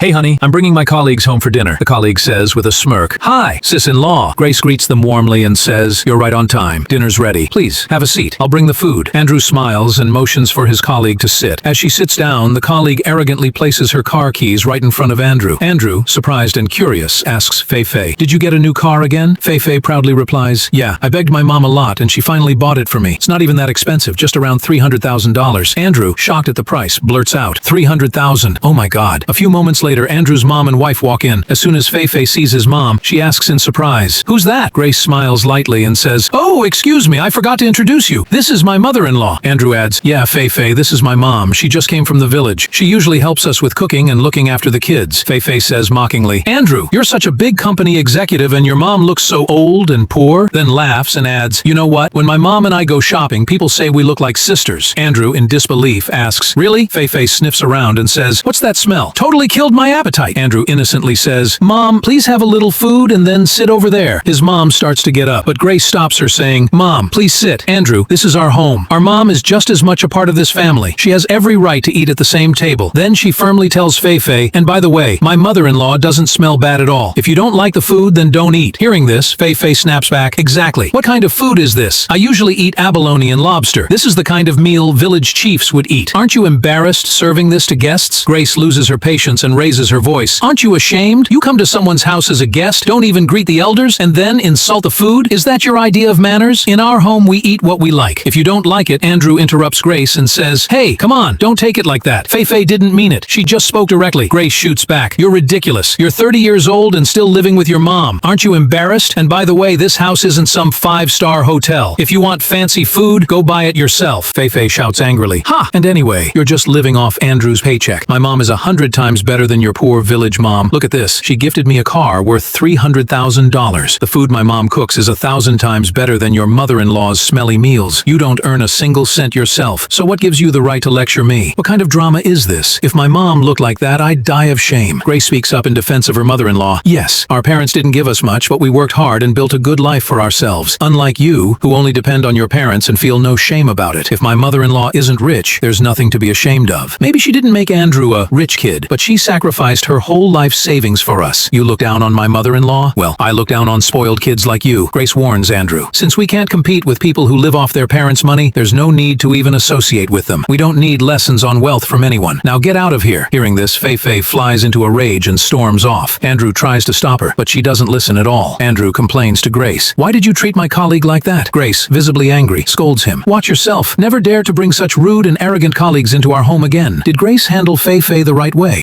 "Hey honey, I'm bringing my colleagues home for dinner," the colleague says with a smirk. "Hi, sis-in-law." Grace greets them warmly and says, "You're right on time. Dinner's ready. Please, have a seat. I'll bring the food." Andrew smiles and motions for his colleague to sit. As she sits down, the colleague arrogantly places her car keys right in front of Andrew. Andrew, surprised and curious, asks Fei, "Did you get a new car again?" Fei proudly replies, "Yeah, I begged my mom a lot and she finally bought it for me. It's not even that expensive, just around $300,000. Andrew, shocked at the price, blurts out, "300,000. Oh my god." A few moments later, Andrew's mom and wife walk in. As soon as Fei sees his mom, she asks in surprise, "Who's that?" Grace smiles lightly and says, "Oh, excuse me, I forgot to introduce you. This is my mother-in-law." Andrew adds, "Yeah, Fei, this is my mom. She just came from the village. She usually helps us with cooking and looking after the kids." Fei says mockingly, "Andrew, you're such a big company executive and your mom looks so old and poor," then laughs and adds, "You know what? When my mom and I go shopping, people say we look like sisters." Andrew, in disbelief, asks, "Really?" Fei sniffs around and says, "What's that smell? Totally killed my appetite." Andrew innocently says, "Mom, please have a little food and then sit over there." His mom starts to get up, but Grace stops her saying, "Mom, please sit. Andrew, this is our home. Our mom is just as much a part of this family. She has every right to eat at the same table." Then she firmly tells Fei, "And by the way, my mother-in-law doesn't smell bad at all. If you don't like the food, then don't eat." Hearing this, Fei snaps back, "Exactly. What kind of food is this? I usually eat abalone and lobster. This is the kind of meal village chiefs would eat. Aren't you embarrassed serving this to guests?" Grace loses her patience and raises her voice. "Aren't you ashamed? You come to someone's house as a guest, don't even greet the elders, and then insult the food? Is that your idea of manners? In our home, we eat what we like. If you don't like it," Andrew interrupts Grace and says, "Hey, come on, don't take it like that. Fei didn't mean it. She just spoke directly." Grace shoots back, "You're ridiculous. You're 30 years old and still living with your mom. Aren't you embarrassed? And by the way, this house isn't some 5-star hotel. If you want fancy food, go buy it yourself." Fei shouts angrily, "Ha! And anyway, you're just living off Andrew's paycheck. My mom is 100 times better than your poor village mom. Look at this. She gifted me a car worth $300,000. The food my mom cooks is 1,000 times better than your mother-in-law's smelly meals. You don't earn a single cent yourself, so what gives you the right to lecture me? What kind of drama is this? If my mom looked like that, I'd die of shame." Grace speaks up in defense of her mother-in-law. "Yes, our parents didn't give us much, but we worked hard and built a good life for ourselves. Unlike you, who only depend on your parents and feel no shame about it. If my mother-in-law isn't rich, there's nothing to be ashamed of. Maybe she didn't make Andrew a rich kid, but she sacrificed her whole life savings for us. You look down on my mother-in-law? Well, I look down on spoiled kids like you." Grace warns Andrew, "Since we can't compete with people who live off their parents' money, there's no need to even associate with them. We don't need lessons on wealth from anyone. Now get out of here." Hearing this, Fei flies into a rage and storms off. Andrew tries to stop her, but she doesn't listen at all. Andrew complains to Grace, "Why did you treat my colleague like that?" Grace, visibly angry, scolds him, "Watch yourself. Never dare to bring such rude and arrogant colleagues into our home again." Did Grace handle Fei the right way?